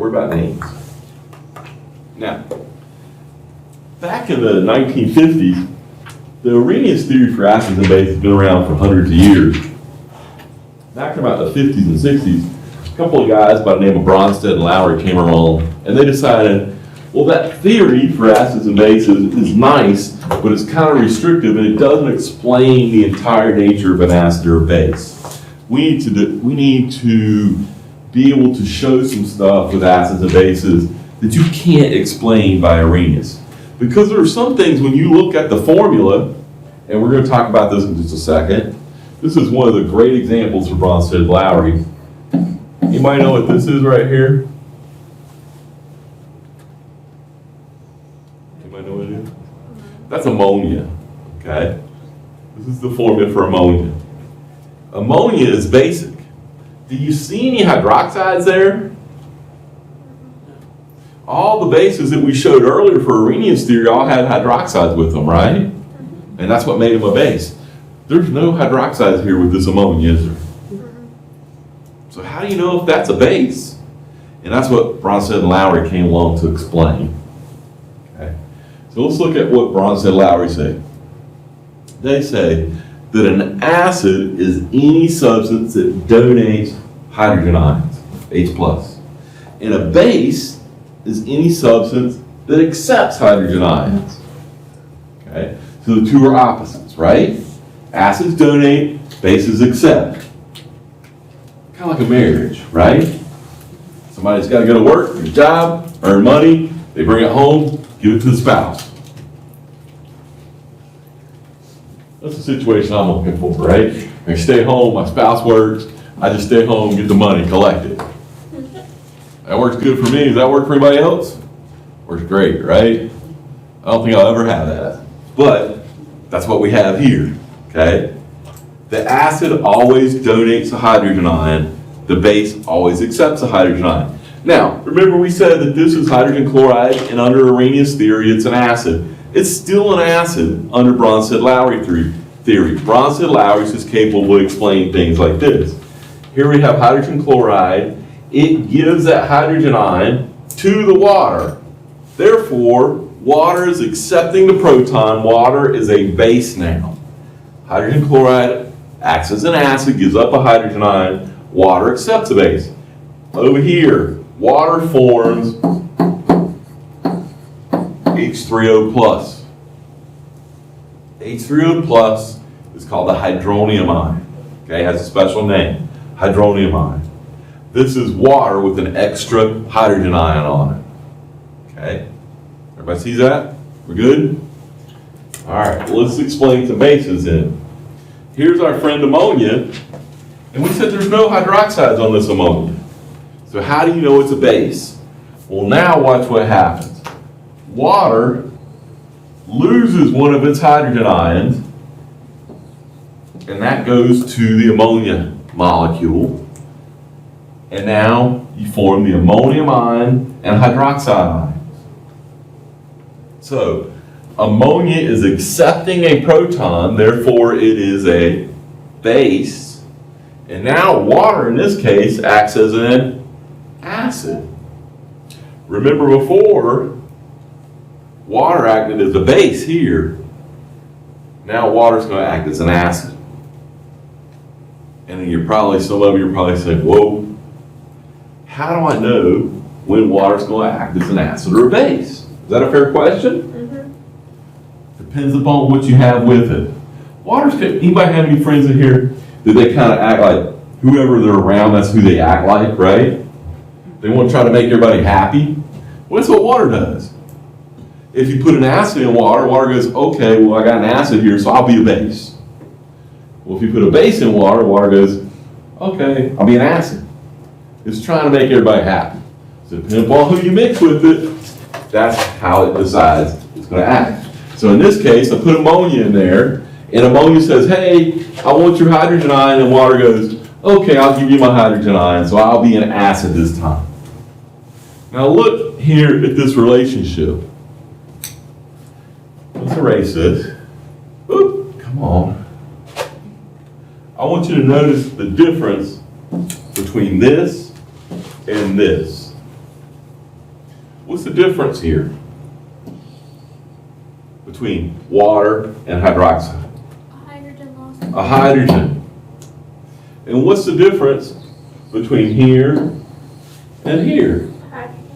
We're about names. Now, back in the 1950s, the Arrhenius theory for acids and bases has been around for hundreds of years. Back in about the 50s and 60s, a couple of guys by the name of Bronsted and Lowry came along, and they decided, well, that theory for acids and bases is nice, but it's kind of restrictive, and it doesn't explain the entire nature of an acid or a base. We need to be able to show some stuff with acids and bases that you can't explain by Arrhenius. Because there are some things when you look at the formula, and we're going to talk about this in just a second. This is one of the great examples for Bronsted and Lowry. Anybody know what this is right here? Anybody know what it is? That's ammonia, okay? This is the formula for ammonia. Ammonia is basic. Do you see any hydroxides there? All the bases that we showed earlier for Arrhenius theory all had hydroxides with them, right? And that's what made them a base. There's no hydroxides here with this ammonia, is there? So how do you know if that's a base? And that's what Bronsted and Lowry came along to explain. Okay. So let's look at what Bronsted and Lowry say. They say that an acid is any substance that donates hydrogen ions, H+. And a base is any substance that accepts hydrogen ions. Okay? So the two are opposites, right? Acids donate, bases accept. Kind of like a marriage, right? Somebody's got to go to work, get a job, earn money, they bring it home, give it to the spouse. That's the situation I'm looking for, right? I stay home, my spouse works, I just stay home, get the money, collect it. That works good for me. Does that work for anybody else? Works great, right? I don't think I'll ever have that. But that's what we have here, okay? The acid always donates a hydrogen ion. The base always accepts a hydrogen ion. Now, remember we said that this is hydrogen chloride, and under Arrhenius theory, it's an acid. It's still an acid under Bronsted-Lowry theory. Bronsted-Lowry is capable of explaining things like this. Here we have hydrogen chloride. It gives that hydrogen ion to the water. Therefore, water is accepting the proton. Water is a base now. Hydrogen chloride acts as an acid, gives up a hydrogen ion. Water accepts a base. Over here, water forms H3O+. H3O+ is called the hydronium ion. Okay, it has a special name, hydronium ion. This is water with an extra hydrogen ion on it. Okay, everybody sees that? We're good? All right, well, let's explain some bases then. Here's our friend ammonia, and we said there's no hydroxides on this ammonia. So how do you know it's a base? Well, now watch what happens. Water loses one of its hydrogen ions, and that goes to the ammonia molecule. And now you form the ammonium ion and hydroxide ions. So ammonia is accepting a proton, therefore it is a base. And now water in this case acts as an acid. Remember before, water acted as a base here. Now water's going to act as an acid. And then some of you are probably saying, whoa, how do I know when water's going to act as an acid or a base? Is that a fair question? Mm-hmm. Depends upon what you have with it. Anybody have any friends in here that they kind of act like whoever they're around, that's who they act like, right? They want to try to make everybody happy. Well, that's what water does. If you put an acid in water, water goes, okay, well, I got an acid here, so I'll be a base. Well, if you put a base in water, water goes, okay, I'll be an acid. It's trying to make everybody happy. So depending upon who you mix with it, that's how it decides it's going to act. So in this case, I put ammonia in there, and ammonia says, hey, I want your hydrogen ion, and water goes, okay, I'll give you my hydrogen ion, so I'll be an acid this time. Now look here at this relationship. Let's erase this. Oop, come on. I want you to notice the difference between this and this. What's the difference here between water and hydroxide? Hydrogen loss. A hydrogen. And what's the difference between here and here? Hydrogen.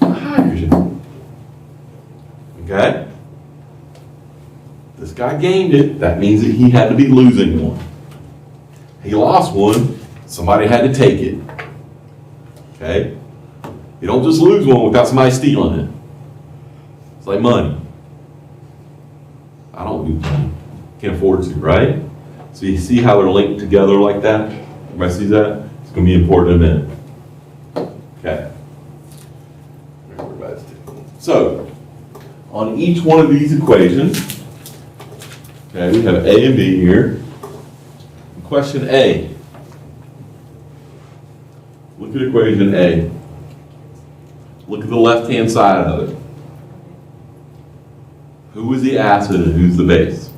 A hydrogen. Okay? This guy gained it. That means that he had to be losing one. He lost one. Somebody had to take it. Okay? You don't just lose one without somebody stealing it. It's like money. I don't lose money. Can't afford to, right? So you see how they're linked together like that? Everybody sees that? It's going to be important in a minute. Okay. So, on each one of these equations, okay, we have A and B here. Question A. Look at equation A. Look at the left-hand side of it. Who is the acid and who's the base?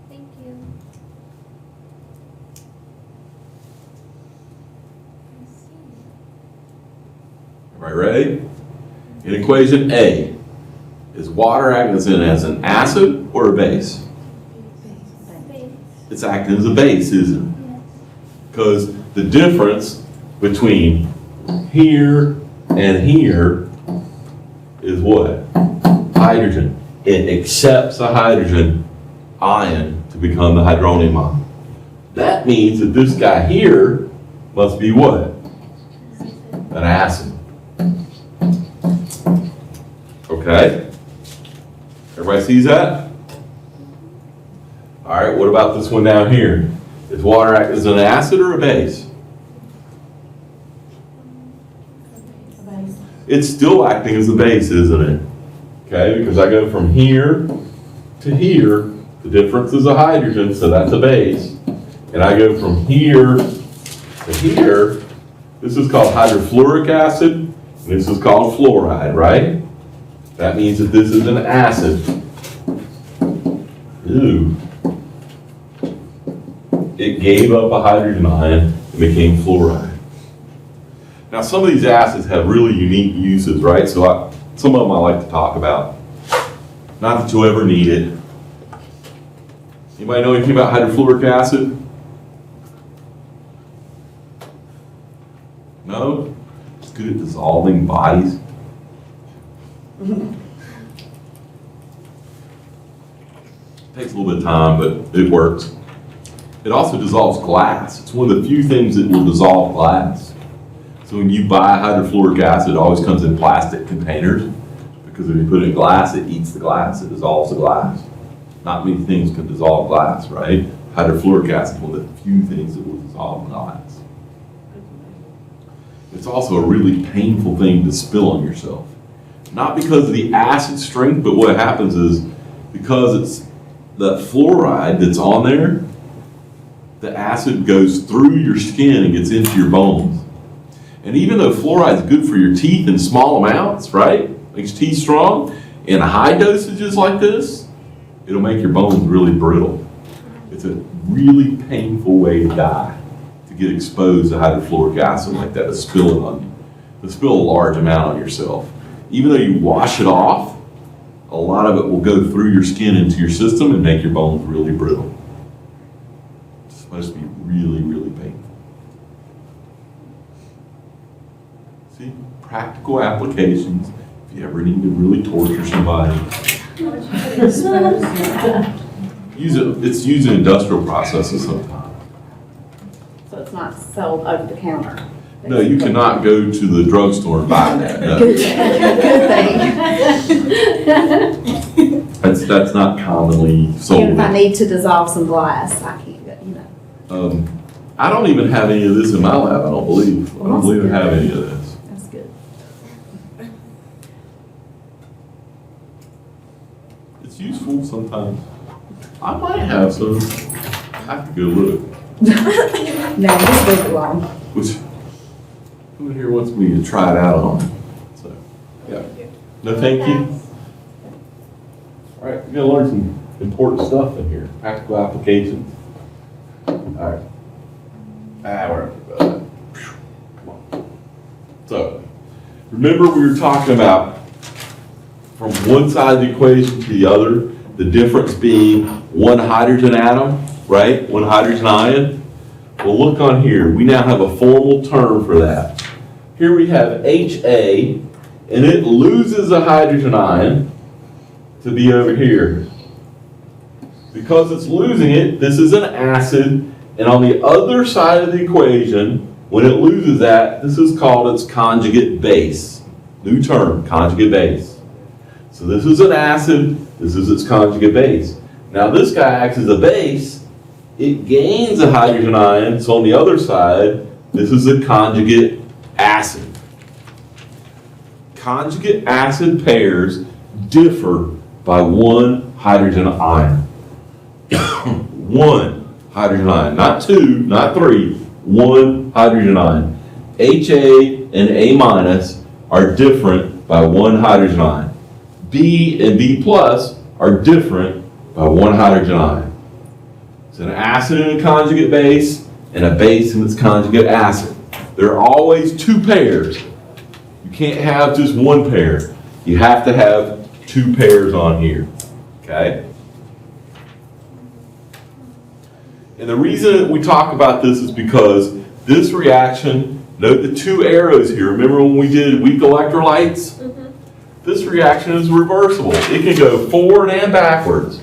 Thank you. Everybody ready? In equation A, is water acting as an acid or a base? Base. It's acting as a base, isn't it? Yes. Because the difference between here and here is what? Hydrogen. It accepts a hydrogen ion to become the hydronium ion. That means that this guy here must be what? An acid. Okay? Everybody sees that? All right, what about this one down here? Is water act as an acid or a base? It's still acting as a base, isn't it? Okay, because I go from here to here, the difference is a hydrogen, so that's a base. And I go from here to here, this is called hydrofluoric acid, and this is called fluoride, right? That means that this is an acid. Ooh. It gave up a hydrogen ion and became fluoride. Now, some of these acids have really unique uses, right? So some of them I like to talk about. Not that you'll ever need it. Anybody know anything about hydrofluoric acid? No? It's good at dissolving bodies. Takes a little bit of time, but it works. It also dissolves glass. It's one of the few things that will dissolve glass. So when you buy hydrofluoric acid, it always comes in plastic containers, because if you put it in glass, it eats the glass, it dissolves the glass. Not many things can dissolve glass, right? Hydrofluoric acid is one of the few things that will dissolve glass. It's also a really painful thing to spill on yourself. Not because of the acid strength, but what happens is because it's the fluoride that's on there, the acid goes through your skin and gets into your bones. And even though fluoride is good for your teeth in small amounts, right? Makes teeth strong, in high dosages like this, it'll make your bones really brittle. It's a really painful way to die, to get exposed to hydrofluoric acid like that, to spill it on you, to spill a large amount on yourself. Even though you wash it off, a lot of it will go through your skin into your system and make your bones really brittle. It's supposed to be really, really painful. See, practical applications if you ever need to really torture somebody. Use it. It's used in industrial processes sometimes. So it's not sold over the counter? No, you cannot go to the drugstore and buy that. No. Good thing. That's not commonly sold. Even if I need to dissolve some glass, I can't get, I don't even have any of this in my lab, I don't believe. I don't believe I have any of this. That's good. It's useful sometimes. I might have some. I have to go look. No, just leave it alone. Which, who here wants me to try it out on? So, yeah. No, thank you. All right, we gotta learn some important stuff in here. Practical applications. Alright. Where am I? Come on. So, remember we were talking about from one side of the equation to the other, the difference being one hydrogen atom, right? One hydrogen ion. Well, look on here. We now have a formal term for that. Here we have HA, and it loses a hydrogen ion to be over here. Because it's losing it, this is an acid, and on the other side of the equation, when it loses that, this is called its conjugate base. New term, conjugate base. So this is an acid, this is its conjugate base. Now this guy acts as a base, it gains a hydrogen ion, so on the other side, this is a conjugate acid. Conjugate acid pairs differ by one hydrogen ion. One hydrogen ion, not two, not three, one hydrogen ion. HA and A minus are different by one hydrogen ion. B and B plus are different by one hydrogen ion. It's an acid and a conjugate base, and a base and its conjugate acid. There are always two pairs. You can't have just one pair. You have to have two pairs on here, okay? And the reason that we talk about this is because this reaction, note the two arrows here. Remember when we did weak electrolytes? Mm-hmm. This reaction is reversible. It can go forward and backwards.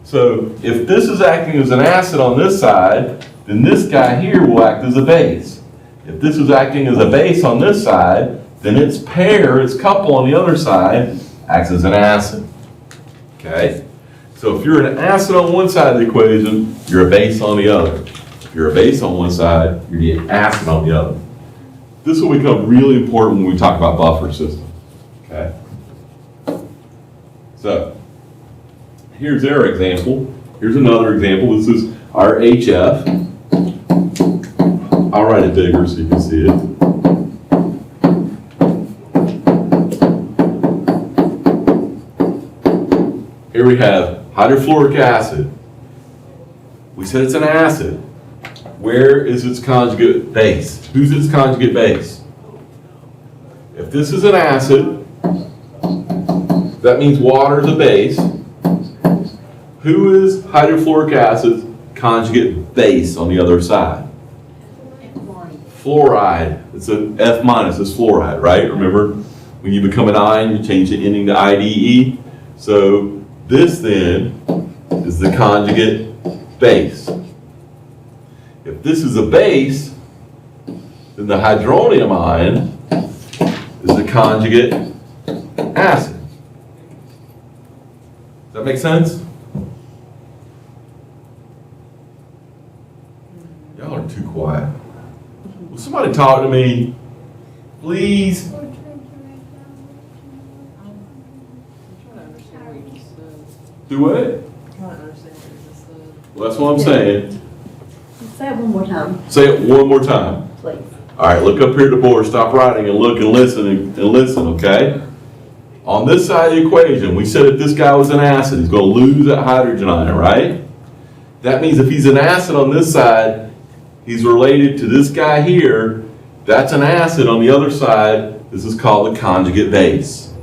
So if this is acting as an acid on this side, then this guy here will act as a base. If this is acting as a base on this side, then its pair, its couple on the other side, acts as an acid. Okay? So if you're an acid on one side of the equation, you're a base on the other. If you're a base on one side, you're the acid on the other. This will become really important when we talk about buffer systems. Okay? So, here's their example. Here's another example. This is our HF. I'll write it bigger so you can see it. Here we have hydrofluoric acid. We said it's an acid. Where is its conjugate base? Who's its conjugate base? If this is an acid, that means water is a base. Who is hydrofluoric acid's conjugate base on the other side? Fluoride. It's an F minus, it's fluoride, right? Remember, when you become an ion, you change the ending to IDE. So this then is the conjugate base. If this is a base, then the hydronium ion is the conjugate acid. Does that make sense? Y'all are too quiet. Will somebody talk to me, please? I'm trying to understand what you just said. Do what? I'm trying to understand what you just said. Well, that's what I'm saying. Say it one more time, Say it one more time. please. All right, look up here at the board, stop writing and look and listen, okay? On this side of the equation, we said if this guy was an acid, he's going to lose that hydrogen ion, right? That means if he's an acid on this side, he's related to this guy here. That's an acid on the other side. This is called the conjugate base,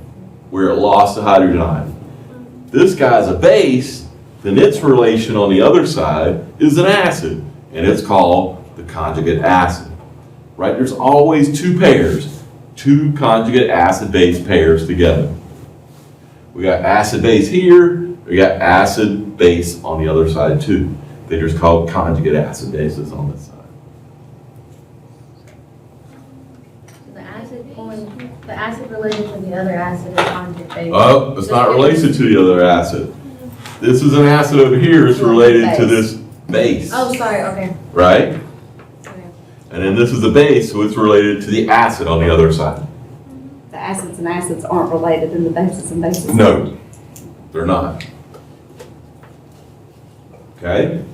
where it lost the hydrogen ion. This guy's a base, then its relation on the other side is an acid, and it's called the conjugate acid. Right? There's always two pairs, two conjugate acid-base pairs together. We got acid-base here, we got acid-base on the other side too. They're just called conjugate acid bases on this side. The acid related to the other acid is conjugate base. Oh, it's not related to the other acid. This is an acid over here, it's related to this base. Oh, sorry, okay. Right? And then this is the base, so it's related to the acid on the other side. The acids and acids aren't related, and the bases and bases. No, they're not. Okay?